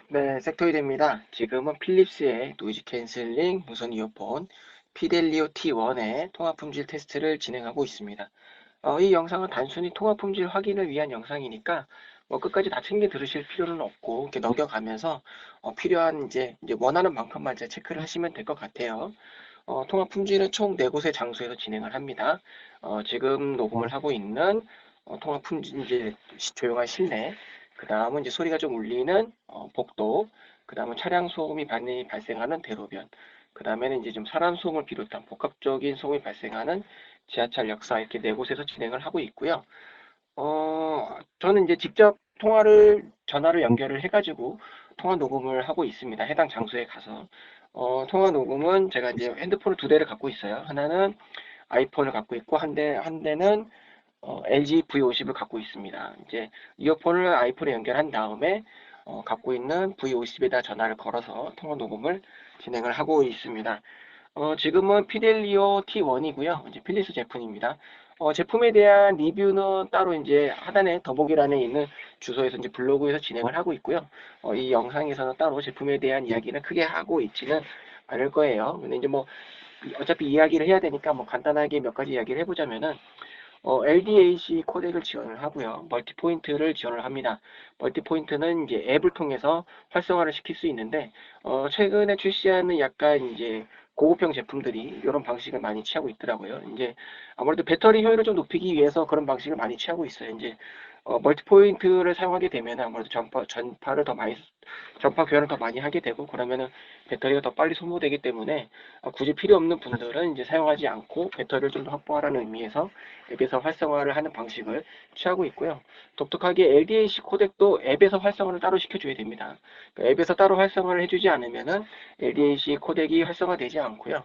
네, 섹토이드입니다. 지금은 필립스의 노이즈 캔슬링 무선 이어폰 피델리오 T1의 통화 품질 테스트를 진행하고 있습니다. 이 영상은 단순히 통화 품질 확인을 위한 영상이니까 뭐 끝까지 다 챙겨 들으실 필요는 없고 이렇게 넘겨가면서 필요한 이제 원하는 만큼만 이제 체크를 하시면 될 것 같아요. 통화 품질은 총 4곳의 장소에서 진행을 합니다. 지금 녹음을 하고 있는 통화 품질 이제 조용한 실내, 그 다음은 이제 소리가 좀 울리는 복도, 그 다음은 차량 소음이 많이 발생하는 대로변, 그 다음에는 이제 좀 사람 소음을 비롯한 복합적인 소음이 발생하는 지하철 역사 이렇게 4곳에서 진행을 하고 있고요. 저는 이제 직접 전화를 연결을 해가지고 통화 녹음을 하고 있습니다. 해당 장소에 가서. 통화 녹음은 제가 이제 핸드폰을 2대를 갖고 있어요. 하나는 아이폰을 갖고 있고, 한 대는 LG V50을 갖고 있습니다. 이제 이어폰을 아이폰에 연결한 다음에 갖고 있는 V50에다 전화를 걸어서 통화 녹음을 진행을 하고 있습니다. 지금은 피델리오 T1이고요. 이제 필립스 제품입니다. 제품에 대한 리뷰는 따로 이제 하단에 더보기란에 있는 주소에서 이제 블로그에서 진행을 하고 있고요. 이 영상에서는 따로 제품에 대한 이야기는 크게 하고 있지는 않을 거예요. 근데 이제 뭐 어차피 이야기를 해야 되니까 뭐 간단하게 몇 가지 이야기를 해보자면은 LDAC 코덱을 지원을 하고요. 멀티포인트를 지원을 합니다. 멀티포인트는 이제 앱을 통해서 활성화를 시킬 수 있는데, 최근에 출시하는 약간 이제 고급형 제품들이 이런 방식을 많이 취하고 있더라고요. 이제 아무래도 배터리 효율을 좀 높이기 위해서 그런 방식을 많이 취하고 있어요. 이제 멀티포인트를 사용하게 되면 아무래도 전파 교환을 더 많이 하게 되고 그러면은 배터리가 더 빨리 소모되기 때문에 굳이 필요 없는 분들은 이제 사용하지 않고 배터리를 좀 더 확보하라는 의미에서 앱에서 활성화를 하는 방식을 취하고 있고요. 독특하게 LDAC 코덱도 앱에서 활성화를 따로 시켜줘야 됩니다. 그러니까 앱에서 따로 활성화를 해주지 않으면은 LDAC 코덱이 활성화되지 않고요.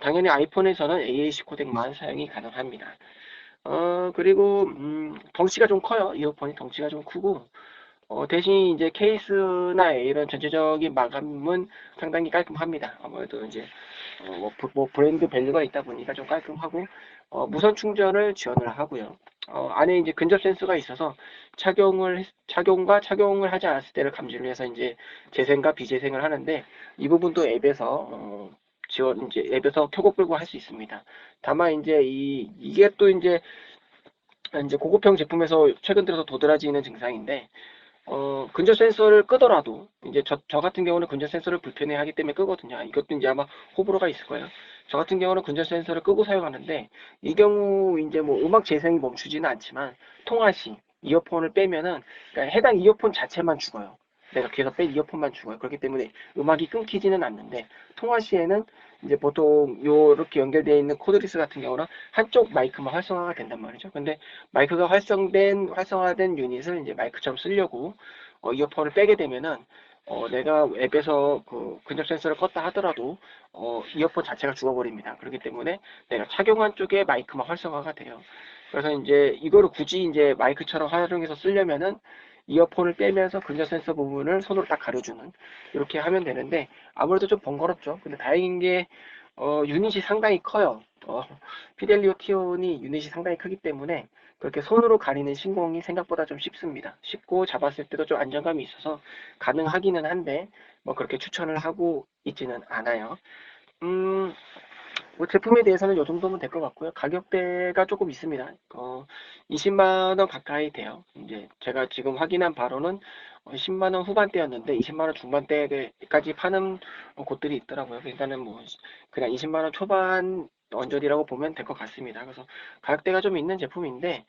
당연히 아이폰에서는 AAC 코덱만 사용이 가능합니다. 그리고 덩치가 좀 커요. 이어폰이 덩치가 좀 크고 대신 이제 케이스나 이런 전체적인 마감은 상당히 깔끔합니다. 아무래도 이제 뭐 브랜드 밸류가 있다 보니까 좀 깔끔하고 무선 충전을 지원을 하고요. 안에 이제 근접 센서가 있어서 착용을 하지 않았을 때를 감지를 해서 이제 재생과 비재생을 하는데 이 부분도 앱에서 이제 앱에서 켜고 끄고 할 수 있습니다. 다만 이제 이게 또 이제 고급형 제품에서 최근 들어서 도드라지는 증상인데 근접 센서를 끄더라도, 이제 저 같은 경우는 근접 센서를 불편해하기 때문에 끄거든요. 이것도 이제 아마 호불호가 있을 거예요. 저 같은 경우는 근접 센서를 끄고 사용하는데, 이 경우 이제 뭐 음악 재생이 멈추지는 않지만, 통화 시 이어폰을 빼면은, 그러니까 해당 이어폰 자체만 죽어요. 내가 귀에서 뺀 이어폰만 죽어요. 그렇기 때문에 음악이 끊기지는 않는데, 통화 시에는 이제 보통 요렇게 연결되어 있는 코드리스 같은 경우는 한쪽 마이크만 활성화가 된단 말이죠. 근데 마이크가 활성화된 유닛을 이제 마이크처럼 쓰려고 이어폰을 빼게 되면은 내가 앱에서 그 근접 센서를 껐다 하더라도 이어폰 자체가 죽어버립니다. 그렇기 때문에 내가 착용한 쪽에 마이크만 활성화가 돼요. 그래서 이제 이거를 굳이 이제 마이크처럼 활용해서 쓰려면은 이어폰을 빼면서 근접 센서 부분을 손으로 딱 가려주는 이렇게 하면 되는데 아무래도 좀 번거롭죠. 근데 다행인 게 유닛이 상당히 커요. 피델리오 티온이 유닛이 상당히 크기 때문에 그렇게 손으로 가리는 신공이 생각보다 좀 쉽습니다. 쉽고 잡았을 때도 좀 안정감이 있어서 가능하기는 한데 뭐 그렇게 추천을 하고 있지는 않아요. 음, 뭐 제품에 대해서는 이 정도면 될 것 같고요. 가격대가 조금 있습니다. 20만 원 가까이 돼요. 이제 제가 지금 확인한 바로는 10만 원 후반대였는데 20만 원 중반대까지 파는 곳들이 있더라고요. 그러니까는 뭐 그냥 20만 원 초반 언저리라고 보면 될 것 같습니다. 그래서 가격대가 좀 있는 제품인데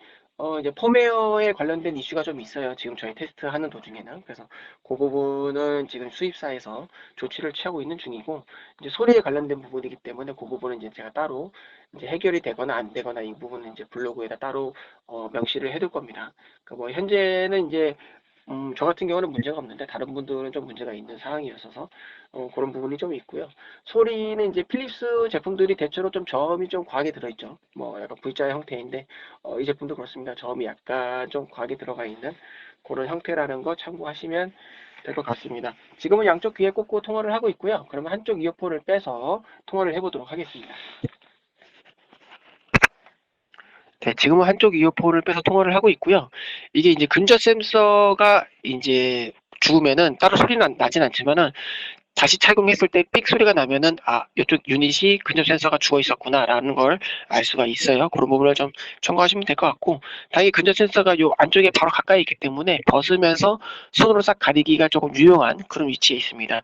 이제 펌웨어에 관련된 이슈가 좀 있어요. 지금 저희 테스트하는 도중에는. 그래서 그 부분은 지금 수입사에서 조치를 취하고 있는 중이고 이제 소리에 관련된 부분이기 때문에 그 부분은 이제 제가 따로 이제 해결이 되거나 안 되거나 이 부분은 이제 블로그에다 따로 명시를 해둘 겁니다. 그러니까 뭐 현재는 이제 저 같은 경우는 문제가 없는데 다른 분들은 좀 문제가 있는 상황이었어서 그런 부분이 좀 있고요. 소리는 이제 필립스 제품들이 대체로 좀 저음이 좀 과하게 들어있죠. 뭐 약간 V자 형태인데 이 제품도 그렇습니다. 저음이 약간 좀 과하게 들어가 있는 그런 형태라는 거 참고하시면 될 것 같습니다. 지금은 양쪽 귀에 꽂고 통화를 하고 있고요. 그러면 한쪽 이어폰을 빼서 통화를 해보도록 하겠습니다. 네, 지금은 한쪽 이어폰을 빼서 통화를 하고 있고요. 이게 이제 근접 센서가 이제 주우면은 따로 소리는 나진 않지만은 다시 착용했을 때 삑 소리가 나면은 이쪽 유닛이 근접 센서가 죽어 있었구나라는 걸 알 수가 있어요. 그런 부분을 좀 첨가하시면 될 것 같고, 당연히 근접 센서가 요 안쪽에 바로 가까이 있기 때문에 벗으면서 손으로 싹 가리기가 조금 유용한 그런 위치에 있습니다.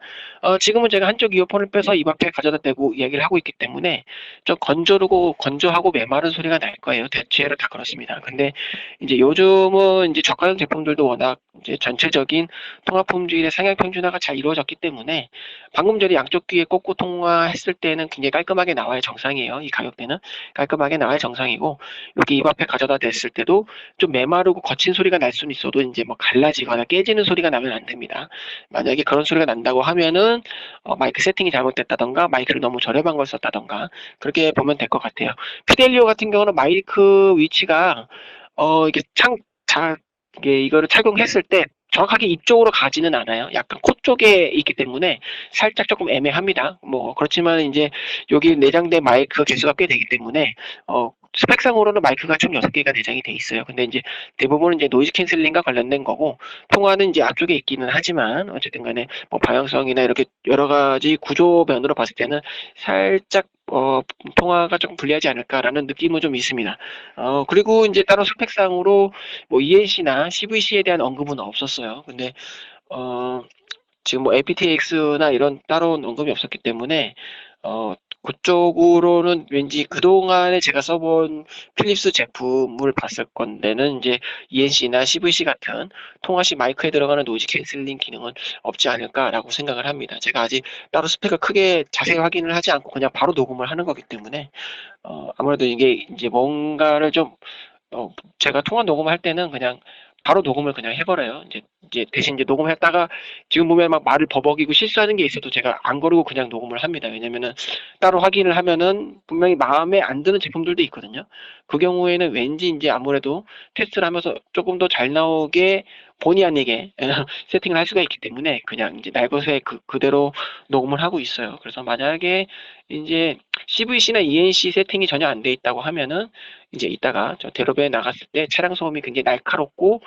지금은 제가 한쪽 이어폰을 빼서 입 앞에 가져다 대고 이야기를 하고 있기 때문에 좀 건조하고 메마른 소리가 날 거예요. 대체로 다 그렇습니다. 근데 이제 요즘은 이제 저가형 제품들도 워낙 이제 전체적인 통합 품질의 상향 평준화가 잘 이루어졌기 때문에 방금 전에 양쪽 귀에 꽂고 통화했을 때는 굉장히 깔끔하게 나와야 정상이에요. 이 가격대는 깔끔하게 나와야 정상이고, 여기 입 앞에 가져다 댔을 때도 좀 메마르고 거친 소리가 날 수는 있어도 이제 뭐 갈라지거나 깨지는 소리가 나면 안 됩니다. 만약에 그런 소리가 난다고 하면은 마이크 세팅이 잘못됐다던가 마이크를 너무 저렴한 걸 썼다던가 그렇게 보면 될 것 같아요. 피델리오 같은 경우는 마이크 위치가 이게 이게 이거를 착용했을 때 정확하게 이쪽으로 가지는 않아요. 약간 코 쪽에 있기 때문에 살짝 조금 애매합니다. 뭐 그렇지만 이제 여기 내장된 마이크 개수가 꽤 되기 때문에 스펙상으로는 마이크가 총 6개가 내장이 돼 있어요. 근데 이제 대부분은 이제 노이즈 캔슬링과 관련된 거고, 통화는 이제 앞쪽에 있기는 하지만 어쨌든 간에 뭐 방향성이나 이렇게 여러 가지 구조면으로 봤을 때는 살짝 통화가 조금 불리하지 않을까라는 느낌은 좀 있습니다. 그리고 이제 따로 스펙상으로 뭐 ENC나 CVC에 대한 언급은 없었어요. 근데 어, 지금 뭐 aptX나 이런 따로운 언급이 없었기 때문에 그쪽으로는 왠지 그동안에 제가 써본 필립스 제품을 봤을 건데는 이제 ENC나 CVC 같은 통화시 마이크에 들어가는 노이즈 캔슬링 기능은 없지 않을까라고 생각을 합니다. 제가 아직 따로 스펙을 크게 자세히 확인을 하지 않고 그냥 바로 녹음을 하는 거기 때문에 아무래도 이게 이제 뭔가를 좀 제가 통화 녹음할 때는 그냥 바로 녹음을 그냥 해버려요. 이제 대신 이제 녹음했다가 지금 보면 막 말을 버벅이고 실수하는 게 있어도 제가 안 거르고 그냥 녹음을 합니다. 왜냐면은 따로 확인을 하면은 분명히 마음에 안 드는 제품들도 있거든요. 그 경우에는 왠지 이제 아무래도 테스트를 하면서 조금 더 잘 나오게 본의 아니게 세팅을 할 수가 있기 때문에 그냥 이제 날것에 그대로 녹음을 하고 있어요. 그래서 만약에 이제 CVC나 ENC 세팅이 전혀 안 돼 있다고 하면은 이제 이따가 저 대로변에 나갔을 때 차량 소음이 굉장히 날카롭고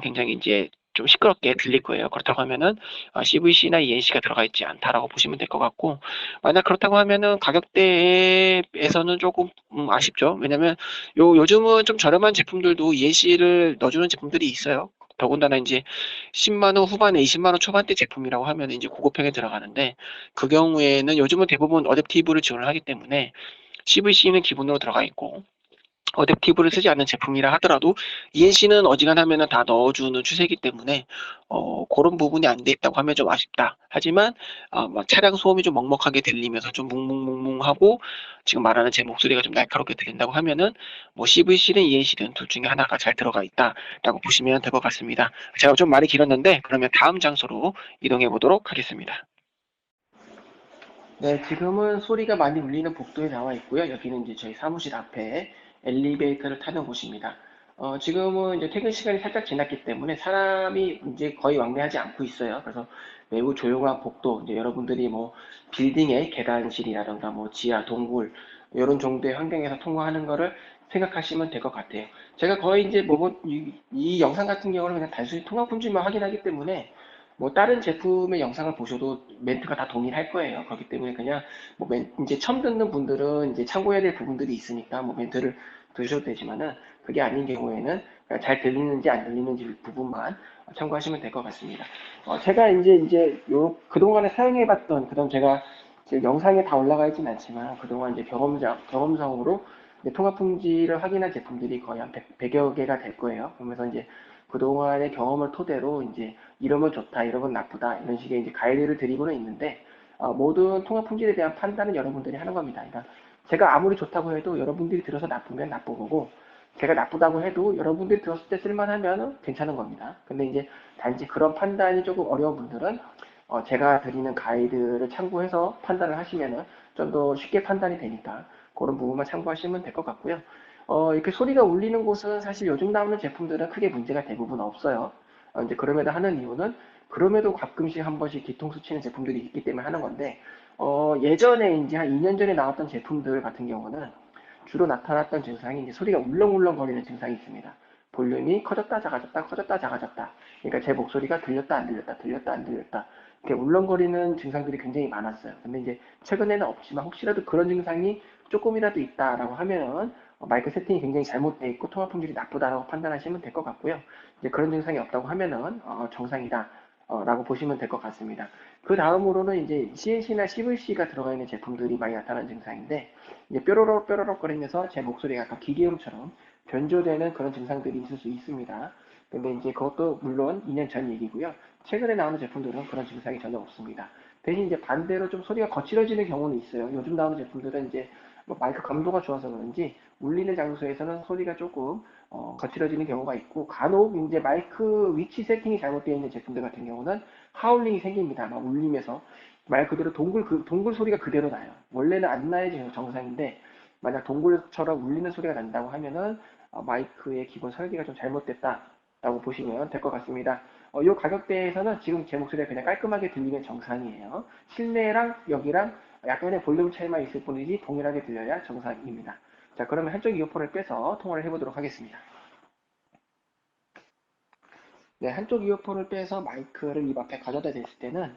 굉장히 이제 좀 시끄럽게 들릴 거예요. 그렇다고 하면은 CVC나 ENC가 들어가 있지 않다라고 보시면 될 것 같고, 만약 그렇다고 하면은 가격대에서는 조금 아쉽죠. 왜냐면 요즘은 좀 저렴한 제품들도 ENC를 넣어주는 제품들이 있어요. 더군다나 이제 10만 원 후반에 20만 원 초반대 제품이라고 하면 이제 고급형에 들어가는데, 그 경우에는 요즘은 대부분 어댑티브를 지원을 하기 때문에 CVC는 기본으로 들어가 있고 어댑티브를 쓰지 않는 제품이라 하더라도 ENC는 어지간하면은 다 넣어주는 추세이기 때문에 그런 부분이 안 돼 있다고 하면 좀 아쉽다. 하지만 막 차량 소음이 좀 먹먹하게 들리면서 좀 뭉뭉뭉뭉하고 지금 말하는 제 목소리가 좀 날카롭게 들린다고 하면은 뭐 CVC든 ENC든 둘 중에 하나가 잘 들어가 있다라고 보시면 될 것 같습니다. 제가 좀 말이 길었는데 그러면 다음 장소로 이동해 보도록 하겠습니다. 네, 지금은 소리가 많이 울리는 복도에 나와 있고요. 여기는 이제 저희 사무실 앞에 엘리베이터를 타는 곳입니다. 지금은 이제 퇴근 시간이 살짝 지났기 때문에 사람이 이제 거의 왕래하지 않고 있어요. 그래서 매우 조용한 복도, 이제 여러분들이 뭐 빌딩의 계단실이라던가 뭐 지하 동굴 이런 정도의 환경에서 통화하는 거를 생각하시면 될 것 같아요. 제가 거의 이제 뭐 이 영상 같은 경우는 그냥 단순히 통화 품질만 확인하기 때문에 뭐 다른 제품의 영상을 보셔도 멘트가 다 동일할 거예요. 그렇기 때문에 그냥 뭐 이제 처음 듣는 분들은 이제 참고해야 될 부분들이 있으니까 뭐 멘트를 들으셔도 되지만은 그게 아닌 경우에는 그냥 잘 들리는지 안 들리는지 부분만 참고하시면 될 것 같습니다. 제가 이제 요 그동안에 사용해봤던 그다음 제가 지금 영상에 다 올라가 있진 않지만 그동안 이제 경험상으로 이제 통합 품질을 확인한 제품들이 거의 한 100여 개가 될 거예요. 그러면서 이제 그동안의 경험을 토대로 이제 이러면 좋다, 이러면 나쁘다, 이런 식의 이제 가이드를 드리고는 있는데, 모든 통합 품질에 대한 판단은 여러분들이 하는 겁니다. 그러니까 제가 아무리 좋다고 해도 여러분들이 들어서 나쁘면 나쁜 거고, 제가 나쁘다고 해도 여러분들이 들었을 때 쓸만하면 괜찮은 겁니다. 근데 이제 단지 그런 판단이 조금 어려운 분들은 제가 드리는 가이드를 참고해서 판단을 하시면은 좀 더 쉽게 판단이 되니까 그런 부분만 참고하시면 될 것 같고요. 이렇게 소리가 울리는 곳은 사실 요즘 나오는 제품들은 크게 문제가 대부분 없어요. 이제 그럼에도 하는 이유는 그럼에도 가끔씩 한 번씩 뒤통수 치는 제품들이 있기 때문에 하는 건데, 예전에 이제 한 2년 전에 나왔던 제품들 같은 경우는 주로 나타났던 증상이 이제 소리가 울렁울렁거리는 증상이 있습니다. 볼륨이 커졌다 작아졌다 커졌다 작아졌다. 그러니까 제 목소리가 들렸다 안 들렸다 들렸다 안 들렸다 이렇게 울렁거리는 증상들이 굉장히 많았어요. 근데 이제 최근에는 없지만 혹시라도 그런 증상이 조금이라도 있다라고 하면은 마이크 세팅이 굉장히 잘못되어 있고 통화 품질이 나쁘다라고 판단하시면 될 것 같고요. 이제 그런 증상이 없다고 하면은 정상이다. 라고 보시면 될 것 같습니다. 그 다음으로는 이제 CNC나 CVC가 들어가 있는 제품들이 많이 나타나는 증상인데, 이제 뾰로록 뾰로록 거리면서 제 목소리가 약간 기계음처럼 변조되는 그런 증상들이 있을 수 있습니다. 근데 이제 그것도 물론 2년 전 얘기고요. 최근에 나오는 제품들은 그런 증상이 전혀 없습니다. 대신 이제 반대로 좀 소리가 거칠어지는 경우는 있어요. 요즘 나오는 제품들은 이제 뭐 마이크 감도가 좋아서 그런지 울리는 장소에서는 소리가 조금 거칠어지는 경우가 있고, 간혹 이제 마이크 위치 세팅이 잘못되어 있는 제품들 같은 경우는 하울링이 생깁니다. 막 울리면서 말 그대로 동굴 소리가 그대로 나요. 원래는 안 나야지 정상인데 만약 동굴처럼 울리는 소리가 난다고 하면은 마이크의 기본 설계가 좀 잘못됐다라고 보시면 될 것 같습니다. 이 가격대에서는 지금 제 목소리가 그냥 깔끔하게 들리면 정상이에요. 실내랑 여기랑 약간의 볼륨 차이만 있을 뿐이지 동일하게 들려야 정상입니다. 자, 그러면 한쪽 이어폰을 빼서 통화를 해보도록 하겠습니다. 네, 한쪽 이어폰을 빼서 마이크를 입 앞에 가져다 댔을 때는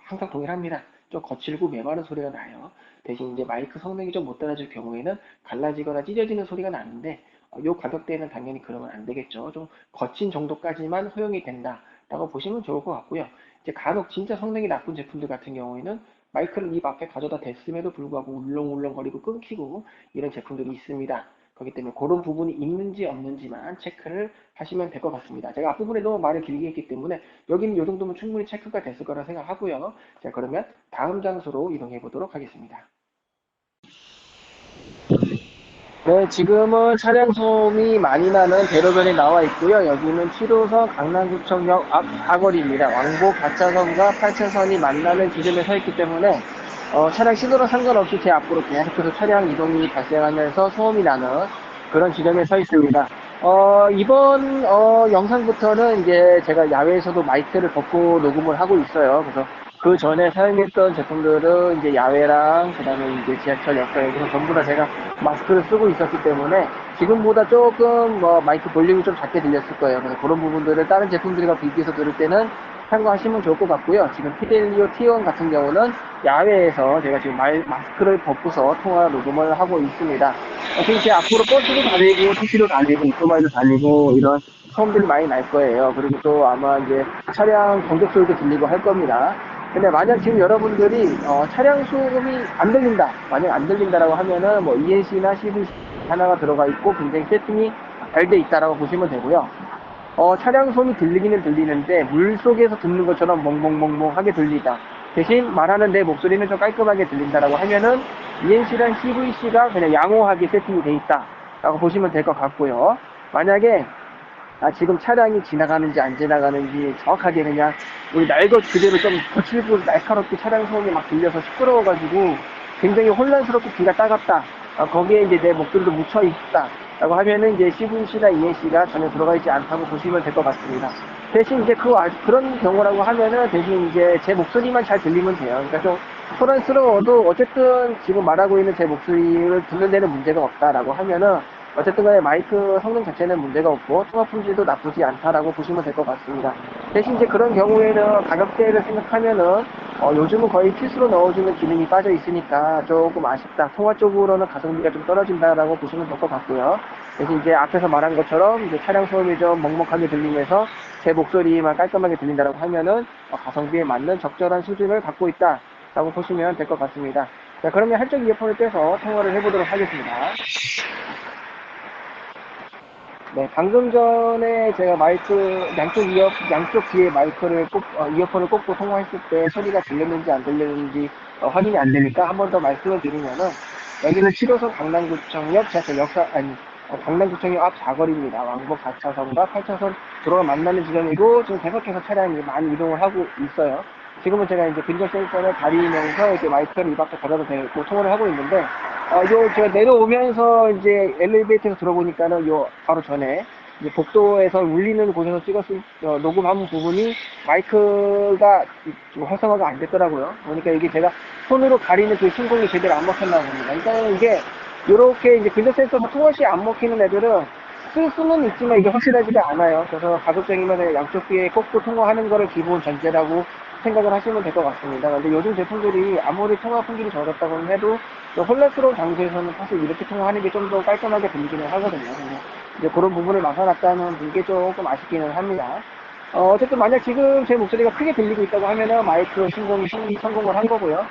항상 동일합니다. 좀 거칠고 메마른 소리가 나요. 대신 이제 마이크 성능이 좀 못 따라줄 경우에는 갈라지거나 찢어지는 소리가 나는데 이 가격대에는 당연히 그러면 안 되겠죠. 좀 거친 정도까지만 허용이 된다라고 보시면 좋을 것 같고요. 이제 간혹 진짜 성능이 나쁜 제품들 같은 경우에는 마이크를 입 앞에 가져다 댔음에도 불구하고 울렁울렁거리고 끊기고 이런 제품들이 있습니다. 그렇기 때문에 그런 부분이 있는지 없는지만 체크를 하시면 될 것 같습니다. 제가 앞부분에 너무 말을 길게 했기 때문에 여기는 이 정도면 충분히 체크가 됐을 거라 생각하고요. 자, 그러면 다음 장소로 이동해 보도록 하겠습니다. 네, 지금은 차량 소음이 많이 나는 대로변에 나와 있고요. 여기는 7호선 강남구청역 앞 사거리입니다. 왕복 4차선과 8차선이 만나는 지점에 서 있기 때문에 차량 신호랑 상관없이 제 앞으로 계속해서 차량 이동이 발생하면서 소음이 나는 그런 지점에 서 있습니다. 이번 영상부터는 이제 제가 야외에서도 마이크를 벗고 녹음을 하고 있어요. 그래서 그 전에 사용했던 제품들은 이제 야외랑 그다음에 이제 지하철 역사에서 전부 다 제가 마스크를 쓰고 있었기 때문에 지금보다 조금 마이크 볼륨이 좀 작게 들렸을 거예요. 그래서 그런 부분들을 다른 제품들과 비교해서 들을 때는 참고하시면 좋을 것 같고요. 지금 피델리오 T1 같은 경우는 야외에서 제가 지금 마스크를 벗고서 통화 녹음을 하고 있습니다. 지금 제 앞으로 버스도 다니고 택시도 다니고 오토바이도 다니고 이런 소음들이 많이 날 거예요. 그리고 또 아마 이제 차량 경적 소리도 들리고 할 겁니다. 근데 만약 지금 여러분들이 차량 소음이 안 들린다, 만약 안 들린다라고 하면은 뭐 ENC나 CVC 하나가 들어가 있고 굉장히 세팅이 잘 돼 있다라고 보시면 되고요. 차량 소음이 들리기는 들리는데 물 속에서 듣는 것처럼 멍멍멍멍하게 들리다. 대신 말하는 내 목소리는 좀 깔끔하게 들린다라고 하면은 ENC랑 CVC가 그냥 양호하게 세팅이 돼 있다라고 보시면 될 것 같고요. 만약에 지금 차량이 지나가는지 안 지나가는지 정확하게 그냥 우리 날 것 그대로 좀 거칠고 날카롭게 차량 소음이 막 들려서 시끄러워가지고 굉장히 혼란스럽고 귀가 따갑다. 거기에 이제 내 목소리도 묻혀 있다. 라고 하면은 이제 CVC나 ENC가 전혀 들어가 있지 않다고 보시면 될 것 같습니다. 대신 이제 그런 경우라고 하면은 대신 이제 제 목소리만 잘 들리면 돼요. 그러니까 좀 혼란스러워도 어쨌든 지금 말하고 있는 제 목소리를 듣는 데는 문제가 없다라고 하면은 어쨌든 간에 마이크 성능 자체는 문제가 없고 통화 품질도 나쁘지 않다라고 보시면 될 것 같습니다. 대신 이제 그런 경우에는 가격대를 생각하면은 요즘은 거의 필수로 넣어주는 기능이 빠져 있으니까 조금 아쉽다. 통화 쪽으로는 가성비가 좀 떨어진다라고 보시면 될 것 같고요. 대신 이제 앞에서 말한 것처럼 이제 차량 소음이 좀 먹먹하게 들리면서 제 목소리만 깔끔하게 들린다라고 하면은 가성비에 맞는 적절한 수준을 갖고 있다라고 보시면 될 것 같습니다. 자, 그러면 한쪽 이어폰을 빼서 통화를 해보도록 하겠습니다. 네, 방금 전에 제가 마이크, 양쪽 귀에 마이크를 이어폰을 꽂고 통화했을 때 소리가 들렸는지 안 들렸는지 확인이 안 되니까 한 번 더 말씀을 드리면은, 여기는 7호선 강남구청역 지하철 강남구청역 앞 사거리입니다. 왕복 4차선과 8차선 도로가 만나는 지점이고, 지금 계속해서 차량이 많이 이동을 하고 있어요. 지금은 제가 이제 근접 센서를 가리면서 이제 마이크를 입 앞에 가져다 대고 통화를 하고 있는데, 제가 내려오면서 이제 엘리베이터에서 들어보니까는 바로 전에 이제 복도에서 울리는 곳에서 녹음한 부분이 마이크가 지금 활성화가 안 됐더라고요. 그러니까 이게 제가 손으로 가리는 그 신공이 제대로 안 먹혔나 봅니다. 그러니까 이게 이렇게 이제 근접 센서가 통화시 안 먹히는 애들은 쓸 수는 있지만 이게 확실하지가 않아요. 그래서 가급적이면 양쪽 귀에 꼭도 통화하는 거를 기본 전제라고 생각을 하시면 될 것 같습니다. 근데 요즘 제품들이 아무리 통화 품질이 좋아졌다고 해도 혼란스러운 장소에서는 사실 이렇게 통화하는 게 좀 더 깔끔하게 들리기는 하거든요. 근데 이제 그런 부분을 막아놨다는 게 조금 아쉽기는 합니다. 어쨌든 만약 지금 제 목소리가 크게 들리고 있다고 하면은 마이크로 성공을 한 거고요.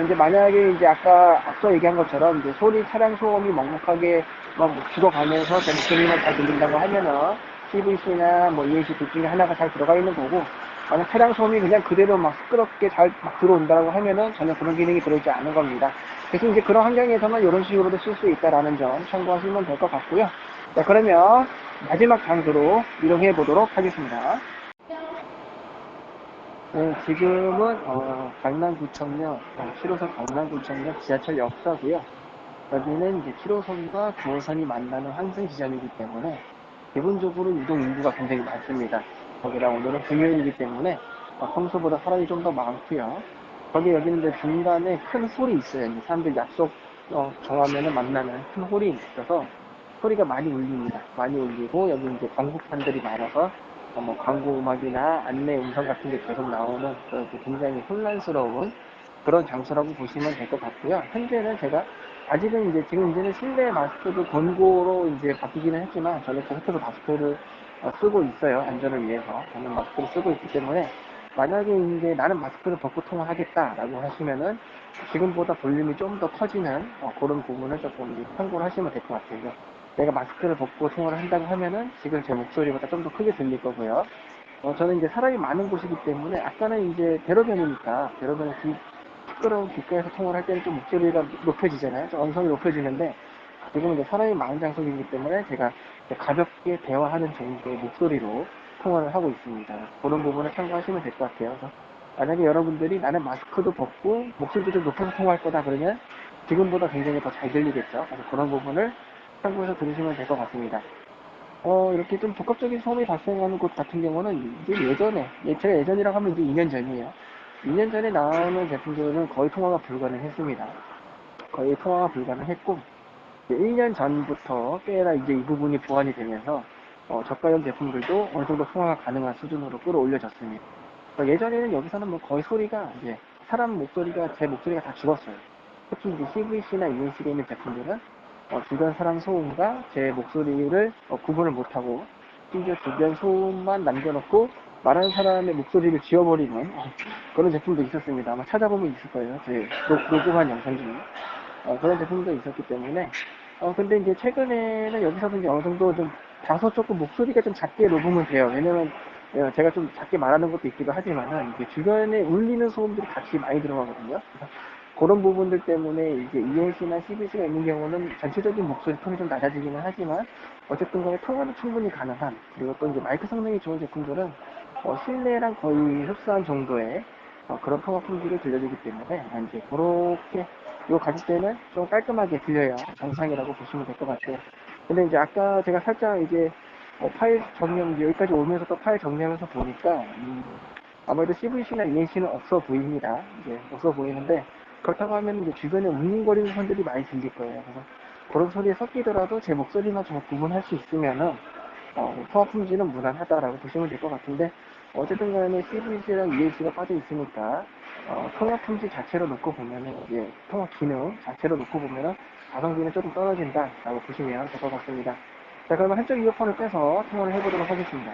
이제 만약에 이제 아까 앞서 얘기한 것처럼 이제 소리 차량 소음이 먹먹하게 막 죽어가면서 제 목소리만 잘 들린다고 하면은 CVC나 뭐 ENC 둘 중에 하나가 잘 들어가 있는 거고, 만약 차량 소음이 그냥 그대로 막 시끄럽게 잘 막 들어온다고 하면은 전혀 그런 기능이 들어있지 않은 겁니다. 그래서 이제 그런 환경에서는 이런 식으로도 쓸 수 있다라는 점 참고하시면 될 것 같고요. 자, 그러면 마지막 장소로 이동해 보도록 하겠습니다. 네, 지금은 강남구청역 7호선 강남구청역 지하철 역사고요. 여기는 이제 7호선과 9호선이 만나는 환승 지점이기 때문에 기본적으로 이동 인구가 굉장히 많습니다. 거기다 오늘은 금요일이기 때문에 평소보다 사람이 좀 더 많고요. 여기는 이제 중간에 큰 홀이 있어요. 이제 사람들 약속 정하면은 만나는 큰 홀이 있어서 소리가 많이 울립니다. 많이 울리고 여기 이제 광고판들이 많아서 뭐 광고 음악이나 안내 음성 같은 게 계속 나오는 굉장히 혼란스러운 그런 장소라고 보시면 될 것 같고요. 현재는 제가 아직은 이제는 실내 마스크도 권고로 이제 바뀌기는 했지만 저는 계속해서 마스크를 쓰고 있어요. 안전을 위해서. 저는 마스크를 쓰고 있기 때문에 만약에 이제 나는 마스크를 벗고 통화하겠다라고 하시면은 지금보다 볼륨이 좀 더 커지는 그런 부분을 조금 참고를 하시면 될 것 같아요. 내가 마스크를 벗고 통화를 한다고 하면은 지금 제 목소리보다 좀 더 크게 들릴 거고요. 저는 이제 사람이 많은 곳이기 때문에 아까는 이제 대로변은 시끄러운 귓가에서 통화를 할 때는 좀 목소리가 높여지잖아요. 좀 언성이 높여지는데 지금은 이제 사람이 많은 장소이기 때문에 제가 가볍게 대화하는 정도의 목소리로 통화를 하고 있습니다. 그런 부분을 참고하시면 될 것 같아요. 그래서 만약에 여러분들이 나는 마스크도 벗고 목소리도 좀 높여서 통화할 거다 그러면 지금보다 굉장히 더 잘 들리겠죠. 그래서 그런 부분을 참고해서 들으시면 될 것 같습니다. 이렇게 좀 복합적인 소음이 발생하는 곳 같은 경우는 이제 제가 예전이라고 하면 이제 2년 전이에요. 2년 전에 나오는 제품들은 거의 통화가 불가능했습니다. 거의 통화가 불가능했고, 1년 전부터 꽤나 이제 이 부분이 보완이 되면서, 저가형 제품들도 어느 정도 통화가 가능한 수준으로 끌어올려졌습니다. 예전에는 여기서는 뭐 거의 소리가 이제 사람 목소리가 제 목소리가 다 죽었어요. 특히 이제 CVC나 ENC가 있는 제품들은 주변 사람 소음과 제 목소리를 구분을 못하고 심지어 주변 소음만 남겨놓고 말하는 사람의 목소리를 지워버리는 그런 제품도 있었습니다. 아마 찾아보면 있을 거예요. 제 녹음한 영상 중에 그런 제품도 있었기 때문에 근데 이제 최근에는 여기서도 이제 어느 정도 좀 다소 조금 목소리가 좀 작게 녹음은 돼요. 왜냐면 제가 좀 작게 말하는 것도 있기도 하지만은 이제 주변에 울리는 소음들이 같이 많이 들어가거든요. 그런 부분들 때문에 이제 ENC나 CBC가 있는 경우는 전체적인 목소리 톤이 좀 낮아지기는 하지만 어쨌든 간에 통화는 충분히 가능한, 그리고 또 이제 마이크 성능이 좋은 제품들은 실내랑 거의 흡사한 정도의 그런 통화 품질을 들려주기 때문에 이제 그렇게 이 가격대는 좀 깔끔하게 들려야 정상이라고 보시면 될 것 같아요. 근데 이제 아까 제가 살짝 이제 파일 여기까지 오면서 또 파일 정리하면서 보니까 아무래도 CVC나 ENC는 없어 보입니다. 이제 없어 보이는데 그렇다고 하면 이제 주변에 웅웅거리는 소리들이 많이 들릴 거예요. 그래서 그런 소리에 섞이더라도 제 목소리만 좀 구분할 수 있으면은 통화 품질은 무난하다라고 보시면 될 것 같은데 어쨌든 간에 CVC랑 ENC가 빠져 있으니까 통화 품질 자체로 놓고 보면은 이제 통화 기능 자체로 놓고 보면은 가성비는 조금 떨어진다라고 보시면 될 것 같습니다. 자, 그러면 한쪽 이어폰을 빼서 통화를 해보도록 하겠습니다.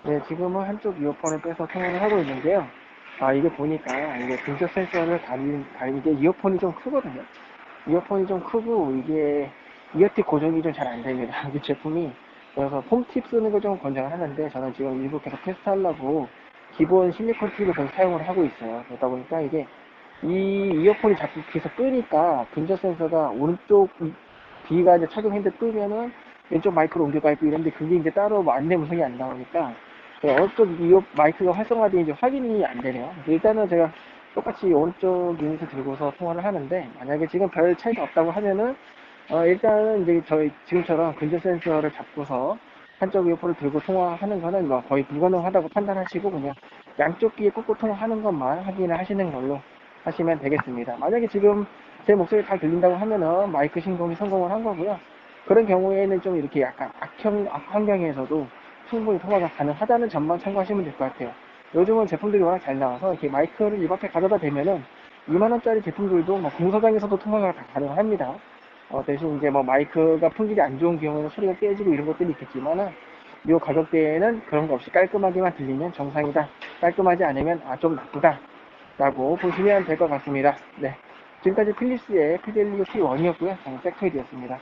네, 지금은 한쪽 이어폰을 빼서 통화를 하고 있는데요. 이게 보니까 이게 근접 센서를 달린 게 이어폰이 좀 크거든요. 이어폰이 좀 크고 이게 이어팁 고정이 좀 잘 안 됩니다. 이 제품이. 그래서 폼팁 쓰는 걸 좀 권장을 하는데 저는 지금 일부 계속 테스트 하려고 기본 실리콘 팁을 계속 사용을 하고 있어요. 그러다 보니까 이게 이 이어폰이 자꾸 계속 끄니까 근접 센서가 오른쪽 B가 이제 착용했는데 끄면은 왼쪽 마이크로 옮겨가 있고 이런데 그게 이제 따로 뭐 안내 음성이 안 나오니까 어쪽 이어 마이크가 활성화되는지 확인이 안 되네요. 일단은 제가 똑같이 오른쪽 유닛을 들고서 통화를 하는데 만약에 지금 별 차이가 없다고 하면은 일단은 이제 저희 지금처럼 근접 센서를 잡고서 한쪽 이어폰을 들고 통화하는 거는 뭐 거의 불가능하다고 판단하시고 그냥 양쪽 귀에 꽂고 통화하는 것만 확인을 하시는 걸로 하시면 되겠습니다. 만약에 지금 제 목소리 잘 들린다고 하면은 마이크 신공이 성공을 한 거고요. 그런 경우에는 좀 이렇게 약간 악환경에서도 충분히 통화가 가능하다는 점만 참고하시면 될 것 같아요. 요즘은 제품들이 워낙 잘 나와서 이렇게 마이크를 입 앞에 가져다 대면은 2만원짜리 제품들도 뭐 공사장에서도 통화가 다 가능합니다. 대신 이제 뭐 마이크가 품질이 안 좋은 경우는 소리가 깨지고 이런 것들이 있겠지만은 이 가격대에는 그런 거 없이 깔끔하게만 들리면 정상이다. 깔끔하지 않으면 좀 나쁘다. 라고 보시면 될 것 같습니다. 네. 지금까지 필립스의 피델리오 T1이었고요. 저는 섹터이드였습니다.